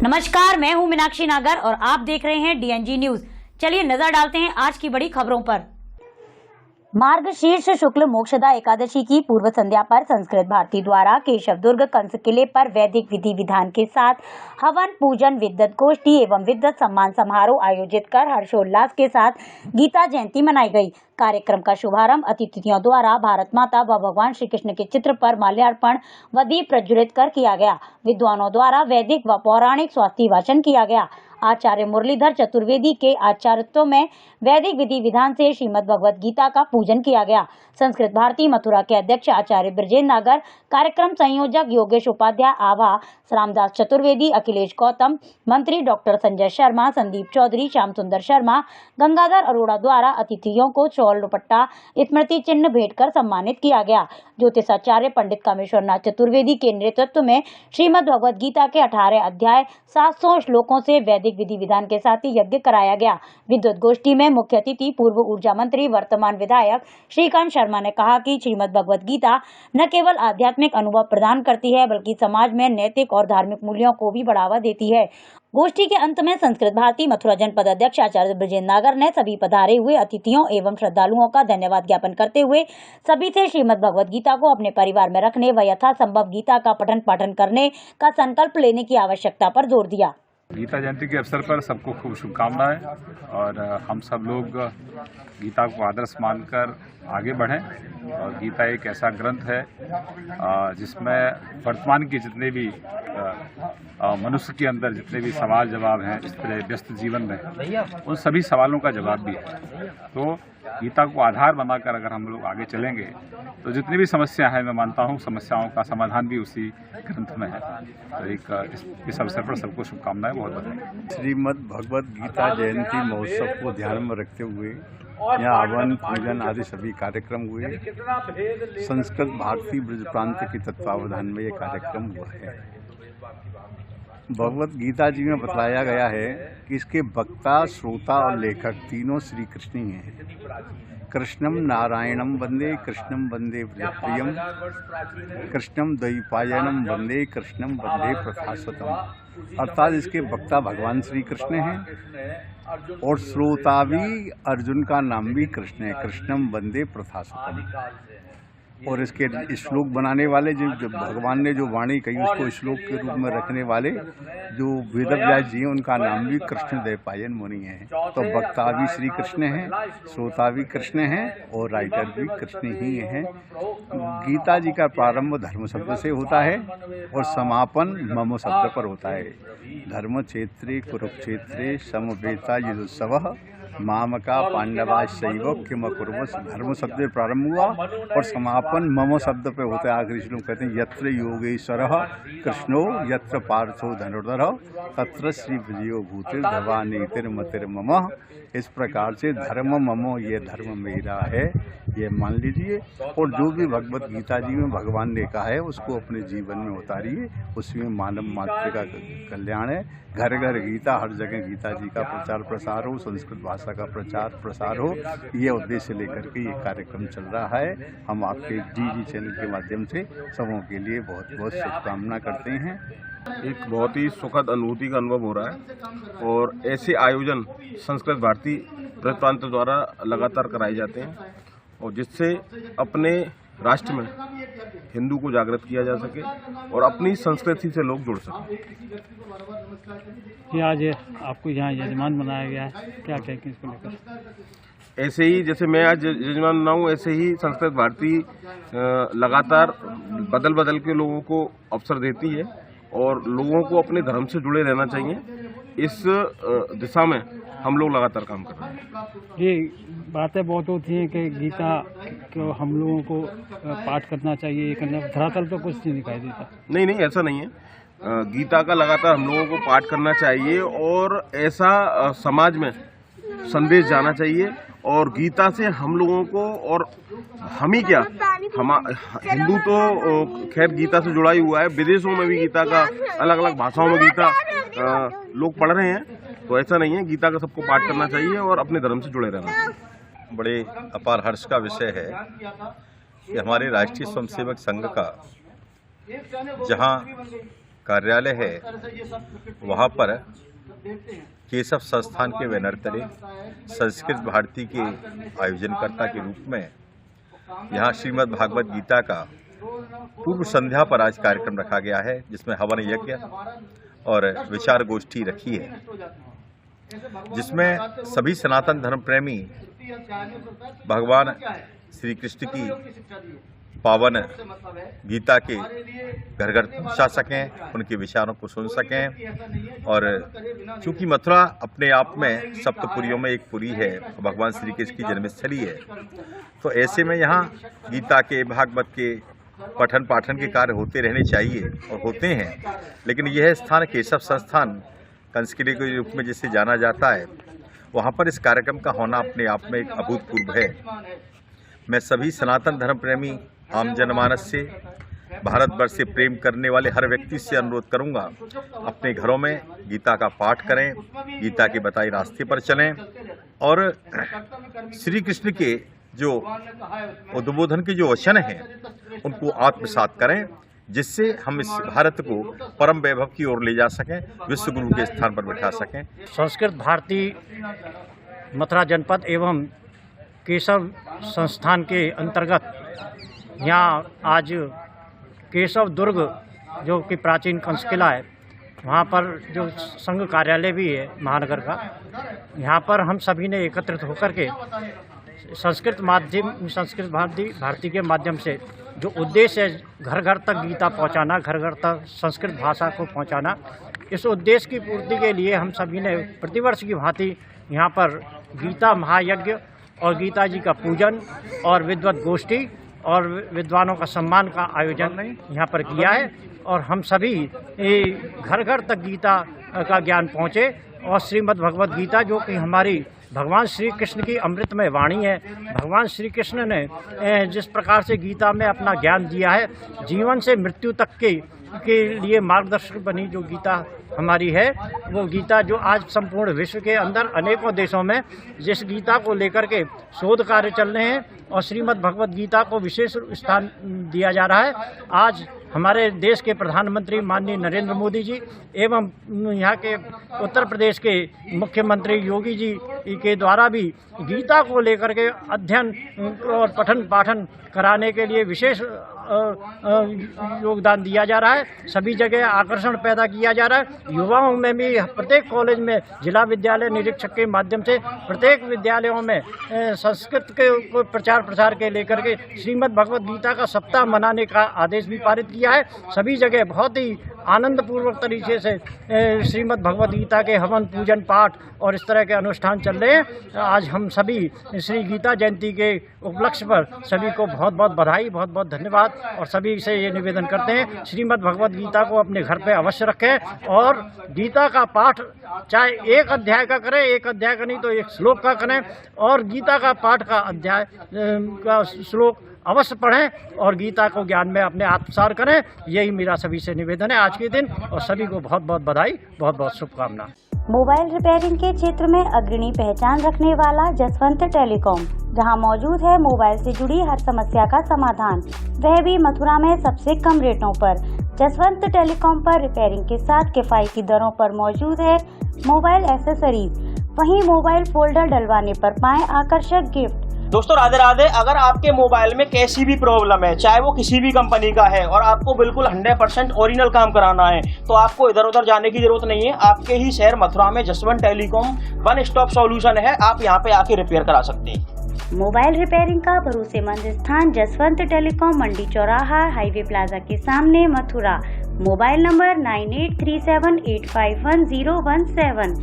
नमस्कार, मैं हूं मीनाक्षी नागर और आप देख रहे हैं डीएनजी न्यूज। चलिए नजर डालते हैं आज की बड़ी खबरों पर। मार्गशीर्ष शुक्ल मोक्षदा एकादशी की पूर्व संध्या पर संस्कृत भारती द्वारा केशव दुर्ग कंस किले पर वैदिक विधि विधान के साथ हवन पूजन विद्वत गोष्ठी एवं विद्वत सम्मान समारोह आयोजित कर हर्षोल्लास के साथ गीता जयंती मनाई गई। कार्यक्रम का शुभारंभ अतिथियों द्वारा भारत माता व भगवान श्री कृष्ण के चित्र पर माल्यार्पण व दीप प्रज्वलित कर किया गया। विद्वानों द्वारा वैदिक व पौराणिक स्वास्थ्य भाषण किया गया। आचार्य मुरलीधर चतुर्वेदी के आचार्यत्व में वैदिक विधि विधान से श्रीमद् भगवत गीता का पूजन किया गया। संस्कृत भारती मथुरा के अध्यक्ष आचार्य ब्रजेंद्र नागर, कार्यक्रम संयोजक योगेश उपाध्याय, आभा रामदास चतुर्वेदी, अखिलेश गौतम, मंत्री डॉक्टर संजय शर्मा, संदीप चौधरी, श्याम सुंदर शर्मा, गंगाधर अरोड़ा द्वारा अतिथियों को शॉल दुपट्टा स्मृति चिन्ह भेंट कर सम्मानित किया गया। ज्योतिषाचार्य पंडित कामेश्वर नाथ चतुर्वेदी के नेतृत्व में श्रीमद् भगवत गीता के 18 अध्याय 700 श्लोकों से वैदिक विधि विधान के साथ ही यज्ञ कराया गया। विद्वत गोष्ठी में मुख्य अतिथि पूर्व ऊर्जा मंत्री वर्तमान विधायक श्रीकांत शर्मा ने कहा कि श्रीमद् भगवत गीता न केवल आध्यात्मिक अनुभव प्रदान करती है बल्कि समाज में नैतिक और धार्मिक मूल्यों को भी बढ़ावा देती है। गोष्ठी के अंत में संस्कृत भारती मथुरा जनपद अध्यक्ष आचार्य ब्रजेंद्र नागर ने सभी पधारे हुए अतिथियों एवं श्रद्धालुओं का धन्यवाद ज्ञापन करते हुए सभी से श्रीमद् भगवत गीता को अपने परिवार में रखने व यथासंभव गीता का पठन पाठन करने का संकल्प लेने की आवश्यकता पर जोर दिया। गीता जयंती के अवसर पर सबको खूब शुभकामनाएं और हम सब लोग गीता को आदर्श मानकर आगे बढ़ें। और गीता एक ऐसा ग्रंथ है जिसमें वर्तमान के जितने भी मनुष्य के अंदर जितने भी सवाल जवाब हैं इस तरह व्यस्त जीवन में, उन सभी सवालों का जवाब भी है। तो गीता को आधार बनाकर अगर हम लोग आगे चलेंगे तो जितनी भी समस्या है, मैं मानता हूँ समस्याओं का समाधान भी उसी ग्रंथ में है। तो इस अवसर पर सबको शुभकामनाएं, बहुत बधाई। श्रीमद् भगवत गीता जयंती महोत्सव को ध्यान में रखते हुए यहाँ हवन पूजन आदि सभी कार्यक्रम हुए। संस्कृत भारती ब्रज प्रांत के तत्वावधान में ये कार्यक्रम हुआ है। भगवत गीता जी में बताया गया है कि इसके वक्ता, श्रोता और लेखक तीनों श्री कृष्ण ही हैं। कृष्णम नारायणम वंदे, कृष्णम वंदे प्रियम, कृष्णम द्वैपायनम वंदे, कृष्णम वंदे प्रभास्वतम। अर्थात इसके वक्ता भगवान श्री कृष्ण हैं और श्रोता भी अर्जुन का नाम भी कृष्ण है, कृष्णम वंदे प्रभास्वतम। और इसके श्लोक बनाने वाले जो भगवान ने जो वाणी कही उसको श्लोक के रूप में रखने वाले जो वेदव्यास जी हैं उनका नाम भी कृष्ण द्वैपायन मुनि है। तो वक्ता भी श्री कृष्ण हैं, श्रोता भी कृष्ण हैं और राइटर भी कृष्ण ही हैं। गीता जी का प्रारंभ धर्म शब्द से होता है और समापन मम शब्द पर होता है। धर्म क्षेत्रे कुरुक्षेत्रे समवेता युयुत्सवः मामका पांडवा शैव किम अकुर्वत्। धर्म शब्द से प्रारंभ हुआ और समापन मम शब्द पे होता है। आखिरी श्लोक कहते हैं यत्र योगेश्वरः कृष्णो यत्र पार्थो धनुर्धरः तत्र श्री विजयो भूतिर्धवानीतिर्मतिर्मम। इस प्रकार से धर्म ममो, ये धर्म मेरा है, ये मान लीजिए। और जो भी भगवत गीता जी में भगवान ने कहा है उसको अपने जीवन में उतारिए। उसमें मानव मात्र का कल्याण है। घर घर गीता, हर जगह गीता जी का प्रचार प्रसार हो, संस्कृत भाषा का प्रचार प्रसार हो, ये उद्देश्य लेकर के ये कार्यक्रम चल रहा है। हम आपके डीजी चैनल के माध्यम से सबों के लिए बहुत बहुत शुभकामना करते हैं। एक बहुत ही सुखद अनुभूति का अनुभव हो रहा है और ऐसे आयोजन संस्कृत भारती ब्रज प्रांत द्वारा लगातार कराए जाते हैं और जिससे अपने राष्ट्र में हिंदू को जागृत किया जा सके और अपनी संस्कृति से लोग जुड़ सकें। ये आज आपको यहाँ यजमान बनाया गया है, क्या कहेंगे इसको लेकर? ऐसे ही जैसे मैं आज यजमान बना हूँ, ऐसे ही संस्कृत भारती लगातार बदल बदल के लोगों को अवसर देती है और लोगों को अपने धर्म से जुड़े रहना चाहिए। इस दिशा में हम लोग लगातार काम कर रहे हैं। ये बातें बहुत होती हैं कि गीता को हम लोगों को पाठ करना चाहिए, ये करना, धरातल तो कुछ नहीं दिखाई देता। नहीं, ऐसा नहीं है। गीता का लगातार हम लोगों को पाठ करना चाहिए और ऐसा समाज में संदेश जाना चाहिए। और गीता से हम लोगों को, और हम ही क्या, हिंदू तो खैर गीता से जुड़ा ही हुआ है, विदेशों में भी गीता का अलग अलग भाषाओं में गीता लोग पढ़ रहे हैं। तो ऐसा नहीं है, गीता का सबको पाठ करना चाहिए और अपने धर्म से जुड़े रहना चाहिए। बड़े अपार हर्ष का विषय है कि हमारे राष्ट्रीय स्वयंसेवक संघ का जहां कार्यालय है वहाँ पर केशव संस्थान के बैनर तले संस्कृत भारती के आयोजनकर्ता के रूप में यहाँ श्रीमद् भागवत गीता का पूर्व संध्या पर आज कार्यक्रम रखा गया है, जिसमें हवन यज्ञ और विचार गोष्ठी रखी है, जिसमें सभी सनातन धर्म प्रेमी भगवान श्री कृष्ण की पावन गीता के घर घर पहुँचा सकें, उनके विचारों को सुन सकें। और चूंकि मथुरा अपने आप में सप्तपुरियों में एक पुरी है, भगवान श्री कृष्ण की जन्मस्थली है, तो ऐसे में यहाँ गीता के भागवत के पठन पाठन के कार्य होते रहने चाहिए और होते हैं। लेकिन यह स्थान केशव संस्थान कंसकिले के रूप में जिसे जाना जाता है, वहाँ पर इस कार्यक्रम का होना अपने आप में एक अभूतपूर्व है। मैं सभी सनातन धर्म प्रेमी आम जनमानस से, भारतवर्ष से प्रेम करने वाले हर व्यक्ति से अनुरोध करूंगा, अपने घरों में गीता का पाठ करें, गीता के बताए रास्ते पर चलें और श्री कृष्ण के जो उद्बोधन के जो वचन हैं उनको आत्मसात करें, जिससे हम इस भारत को परम वैभव की ओर ले जा सकें, विश्व गुरु के स्थान पर बैठा सकें। संस्कृत भारती मथुरा जनपद एवं केशव संस्थान के अंतर्गत यहाँ आज केशव दुर्ग जो कि प्राचीन कंस किला है, वहाँ पर जो संघ कार्यालय भी है महानगर का, यहाँ पर हम सभी ने एकत्रित होकर के संस्कृत भारती के माध्यम से जो उद्देश्य है घर घर तक गीता पहुँचाना, घर घर तक संस्कृत भाषा को पहुँचाना, इस उद्देश्य की पूर्ति के लिए हम सभी ने प्रतिवर्ष की भांति यहाँ पर गीता महायज्ञ और गीता जी का पूजन और विद्वत गोष्ठी और विद्वानों का सम्मान का आयोजन यहाँ पर किया है। और हम सभी घर घर तक गीता का ज्ञान पहुँचे और श्रीमद् भगवत गीता जो कि हमारी भगवान श्री कृष्ण की अमृतमय वाणी है, भगवान श्री कृष्ण ने जिस प्रकार से गीता में अपना ज्ञान दिया है, जीवन से मृत्यु तक के लिए मार्गदर्शक बनी जो गीता हमारी है, वो गीता जो आज संपूर्ण विश्व के अंदर अनेकों देशों में जिस गीता को लेकर के शोध कार्य चल रहे हैं और श्रीमद् भगवत गीता को विशेष स्थान दिया जा रहा है। आज हमारे देश के प्रधानमंत्री माननीय नरेंद्र मोदी जी एवं यहाँ के उत्तर प्रदेश के मुख्यमंत्री योगी जी के द्वारा भी गीता को लेकर के अध्ययन और पठन पाठन कराने के लिए विशेष योगदान दिया जा रहा है। सभी जगह आकर्षण पैदा किया जा रहा है। युवाओं में भी प्रत्येक कॉलेज में जिला विद्यालय निरीक्षक के माध्यम से प्रत्येक विद्यालयों में संस्कृत के प्रचार प्रसार के लेकर के श्रीमद् भगवत गीता का सप्ताह मनाने का आदेश भी पारित किया है। सभी जगह बहुत ही आनंद पूर्वक तरीके से श्रीमद् भगवत गीता के हवन पूजन पाठ और इस तरह के अनुष्ठान चल रहे हैं। आज हम सभी श्री गीता जयंती के उपलक्ष्य पर सभी को बहुत बहुत बधाई, बहुत बहुत धन्यवाद और सभी से ये निवेदन करते हैं श्रीमद् भगवत गीता को अपने घर पे अवश्य रखें और गीता का पाठ चाहे एक अध्याय का करें, एक अध्याय का नहीं तो एक श्लोक का करें और गीता का पाठ का अध्याय का श्लोक अवश्य पढ़ें और गीता को ज्ञान में अपने आत्मसार करें। यही मेरा सभी से निवेदन है आज के दिन और सभी को बहुत बहुत बधाई, बहुत बहुत शुभकामना। मोबाइल रिपेयरिंग के क्षेत्र में अग्रणी पहचान रखने वाला जसवंत टेलीकॉम, जहां मौजूद है मोबाइल से जुड़ी हर समस्या का समाधान, वह भी मथुरा में सबसे कम रेटों पर। जसवंत टेलीकॉम पर रिपेयरिंग के साथ किफायती दरों पर मौजूद है मोबाइल एसेसरीज, वहीं मोबाइल फोल्डर डलवाने पर पाएं आकर्षक गिफ्ट। दोस्तों राधे राधे। अगर आपके मोबाइल में कैसी भी प्रॉब्लम है, चाहे वो किसी भी कंपनी का है और आपको बिल्कुल 100% ओरिजिनल काम कराना है, तो आपको इधर उधर जाने की जरूरत नहीं है। आपके ही शहर मथुरा में Jaswant telecom one stop solution है, आप यहाँ पे आके रिपेयर करा सकते हैं। मोबाइल रिपेयरिंग का भरोसेमंद स्थान जसवंत टेलीकॉम, मंडी चौराहा, हाईवे प्लाजा के सामने, मथुरा। Mobile number 9837851017।